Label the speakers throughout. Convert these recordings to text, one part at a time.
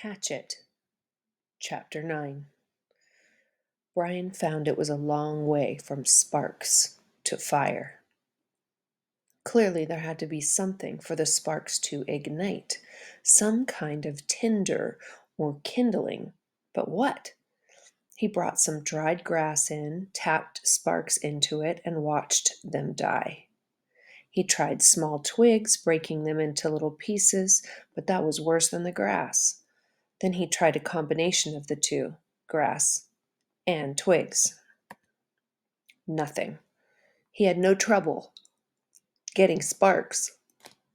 Speaker 1: Hatchet, Chapter 9. Brian found it was a long way from sparks to fire. Clearly, there had to be something for the sparks to ignite, some kind of tinder or kindling. But what? He brought some dried grass in, tapped sparks into it, and watched them die. He tried small twigs, breaking them into little pieces, but that was worse than the grass. Then he tried a combination of the two, grass and twigs. Nothing. He had no trouble getting sparks,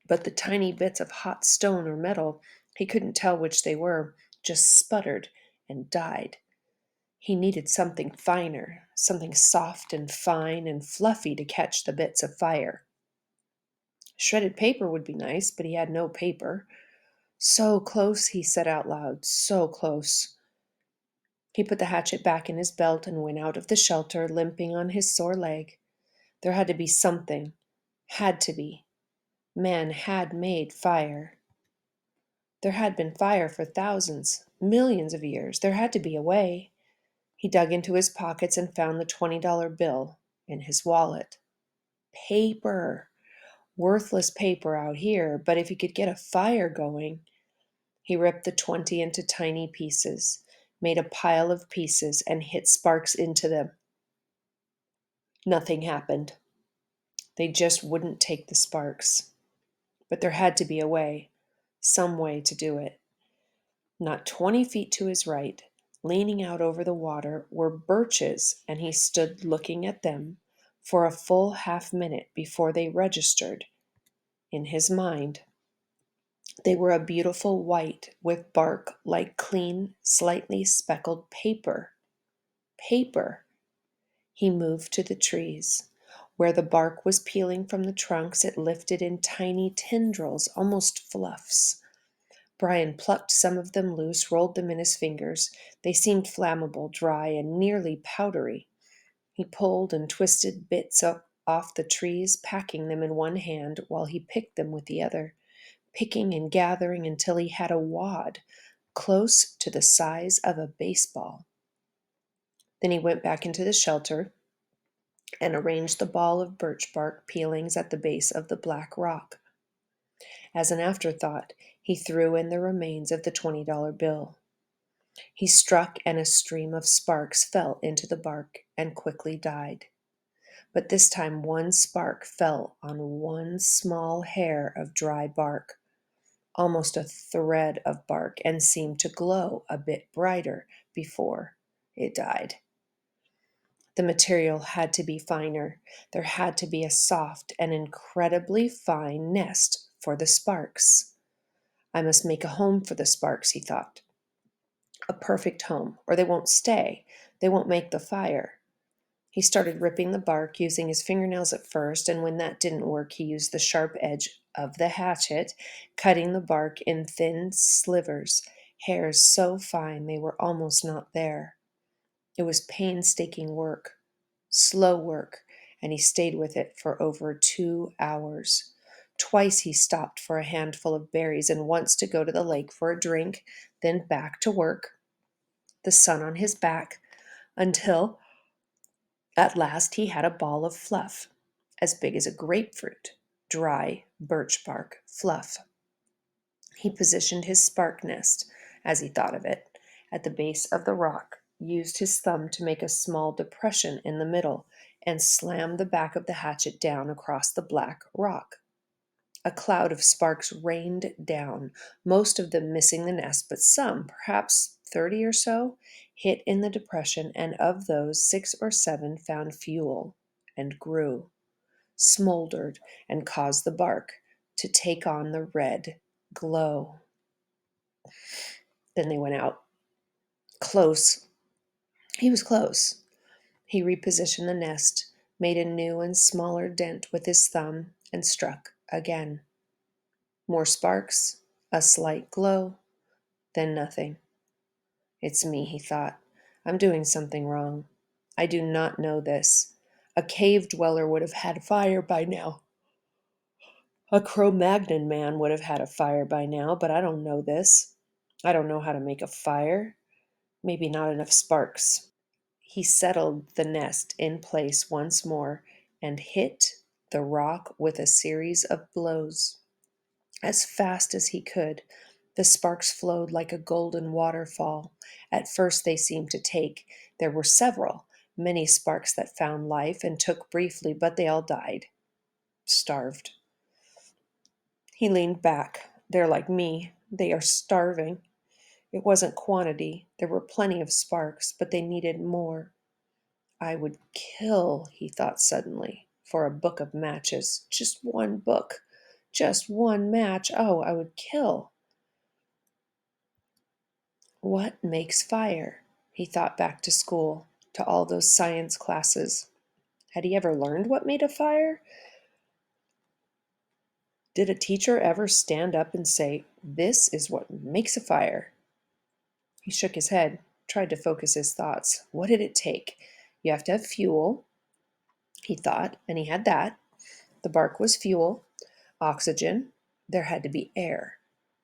Speaker 1: but the tiny bits of hot stone or metal, he couldn't tell which they were, just sputtered and died. He needed something finer, something soft and fine and fluffy to catch the bits of fire. Shredded paper would be nice, but he had no paper. So close, he said out loud, so close. He put the hatchet back in his belt and went out of the shelter, limping on his sore leg. There had to be something. Had to be. Man had made fire. There had been fire for thousands, millions of years. There had to be a way. He dug into his pockets and found the $20 bill in his wallet. Paper. Worthless paper out here, but if he could get a fire going. He ripped the 20 into tiny pieces, made a pile of pieces, and hit sparks into them. Nothing happened. They just wouldn't take the sparks. But there had to be a way, some way to do it. Not 20 feet to his right, leaning out over the water, were birches, and he stood looking at them for a full half-minute before they registered in his mind. They were a beautiful white with bark like clean, slightly speckled paper. Paper. He moved to the trees. Where the bark was peeling from the trunks, it lifted in tiny tendrils, almost fluffs. Brian plucked some of them loose, rolled them in his fingers. They seemed flammable, dry, and nearly powdery. He pulled and twisted bits off the trees, packing them in one hand while he picked them with the other, picking and gathering until he had a wad close to the size of a baseball. Then he went back into the shelter and arranged the ball of birch bark peelings at the base of the black rock. As an afterthought, he threw in the remains of the $20 bill. He struck, and a stream of sparks fell into the bark and quickly died. But this time one spark fell on one small hair of dry bark, almost a thread of bark, and seemed to glow a bit brighter before it died. The material had to be finer. There had to be a soft and incredibly fine nest for the sparks. I must make a home for the sparks, he thought. A perfect home, or they won't stay. They won't make the fire. He started ripping the bark, using his fingernails at first, and when that didn't work, he used the sharp edge of the hatchet, cutting the bark in thin slivers, hairs so fine they were almost not there. It was painstaking work, slow work, and he stayed with it for over 2 hours. Twice he stopped for a handful of berries and once to go to the lake for a drink, then back to work, the sun on his back, until at last he had a ball of fluff, as big as a grapefruit, dry birch bark fluff. He positioned his spark nest, as he thought of it, at the base of the rock, used his thumb to make a small depression in the middle, and slammed the back of the hatchet down across the black rock. A cloud of sparks rained down, most of them missing the nest, but some, perhaps 30 or so, hit in the depression, and of those 6 or 7 found fuel and grew, smoldered, and caused the bark to take on the red glow. Then they went out. Close. He was close. He repositioned the nest, made a new and smaller dent with his thumb, and struck again. More sparks, a slight glow, then nothing. It's me, he thought. I'm doing something wrong. I do not know this. A cave dweller would have had fire by now. A Cro-Magnon man would have had a fire by now, but I don't know this. I don't know how to make a fire. Maybe not enough sparks. He settled the nest in place once more and hit the rock with a series of blows. As fast as he could, the sparks flowed like a golden waterfall. At first, they seemed to take. There were several, many sparks that found life and took briefly, but they all died, starved. He leaned back. They're like me. They are starving. It wasn't quantity. There were plenty of sparks, but they needed more. I would kill, he thought suddenly, for a book of matches. Just one book. Just one match. Oh, I would kill. What makes fire? He thought back to school, to all those science classes. Had he ever learned what made a fire? Did a teacher ever stand up and say, "This is what makes a fire"? He shook his head, tried to focus his thoughts. What did it take? You have to have fuel, he thought, and he had that. The bark was fuel. Oxygen. There had to be air.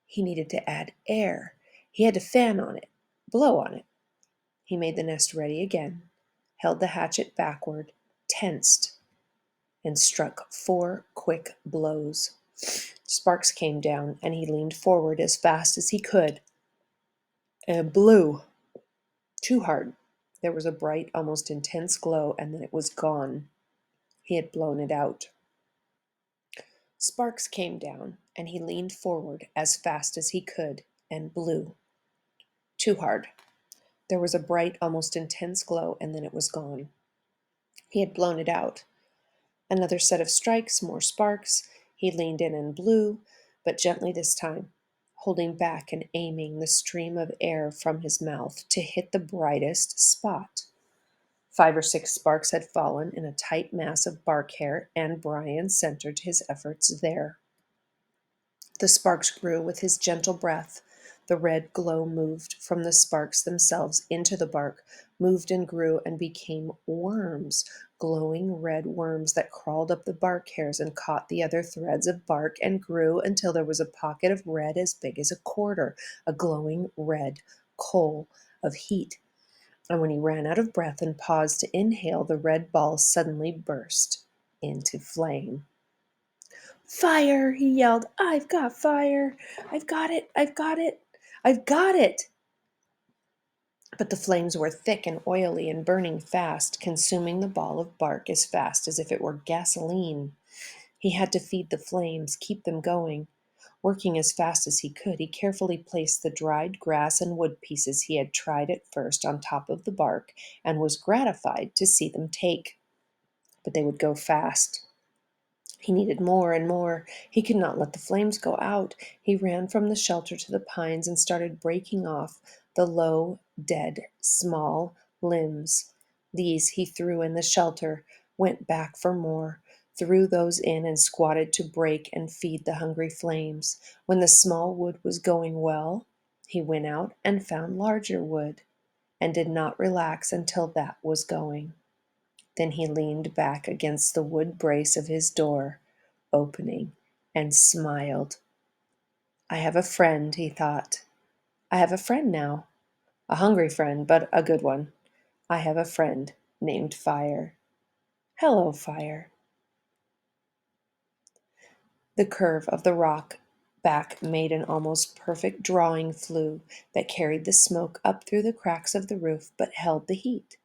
Speaker 1: He needed to add air. He had to fan on it, blow on it. He made the nest ready again, held the hatchet backward, tensed, and struck 4 quick blows. Sparks came down, and he leaned forward as fast as he could and blew. Too hard. There was a bright, almost intense glow, and then it was gone. He had blown it out. Sparks came down, and he leaned forward as fast as he could and blew. Too hard. There was a bright, almost intense glow, and then it was gone. He had blown it out. Another set of strikes, more sparks. He leaned in and blew, but gently this time, holding back and aiming the stream of air from his mouth to hit the brightest spot. 5 or 6 sparks had fallen in a tight mass of bark hair, and Brian centered his efforts there. The sparks grew with his gentle breath. The red glow moved from the sparks themselves into the bark, moved and grew and became worms, glowing red worms that crawled up the bark hairs and caught the other threads of bark and grew until there was a pocket of red as big as a quarter, a glowing red coal of heat. And when he ran out of breath and paused to inhale, the red ball suddenly burst into flame. "Fire!" he yelled. "I've got fire! I've got it! I've got it! I've got it!" But the flames were thick and oily and burning fast, consuming the ball of bark as fast as if it were gasoline. He had to feed the flames, keep them going. Working as fast as he could, he carefully placed the dried grass and wood pieces he had tried at first on top of the bark and was gratified to see them take. But they would go fast. He needed more and more. He could not let the flames go out. He ran from the shelter to the pines and started breaking off the low, dead, small limbs. These he threw in the shelter, went back for more, threw those in and squatted to break and feed the hungry flames. When the small wood was going well, he went out and found larger wood and did not relax until that was going. Then he leaned back against the wood brace of his door, opening, and smiled. "I have a friend," he thought. "I have a friend now. A hungry friend, but a good one. I have a friend named Fire. Hello, Fire." The curve of the rock back made an almost perfect drawing flue that carried the smoke up through the cracks of the roof but held the heat.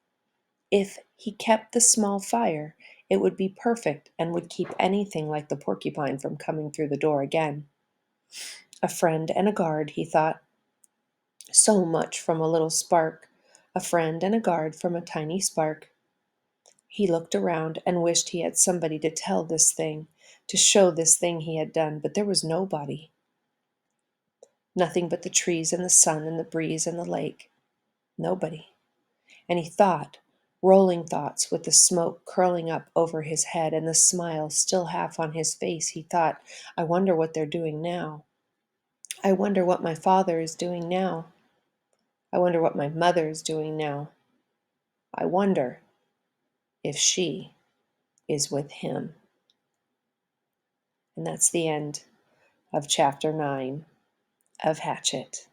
Speaker 1: If he kept the small fire, it would be perfect and would keep anything like the porcupine from coming through the door again. A friend and a guard, he thought. So much from a little spark. A friend and a guard from a tiny spark. He looked around and wished he had somebody to tell this thing, to show this thing he had done, but there was nobody. Nothing but the trees and the sun and the breeze and the lake. Nobody. And he thought, rolling thoughts with the smoke curling up over his head and the smile still half on his face, he thought, I wonder what they're doing now. I wonder what my father is doing now. I wonder what my mother is doing now. I wonder if she is with him. And that's the end of chapter 9 of Hatchet.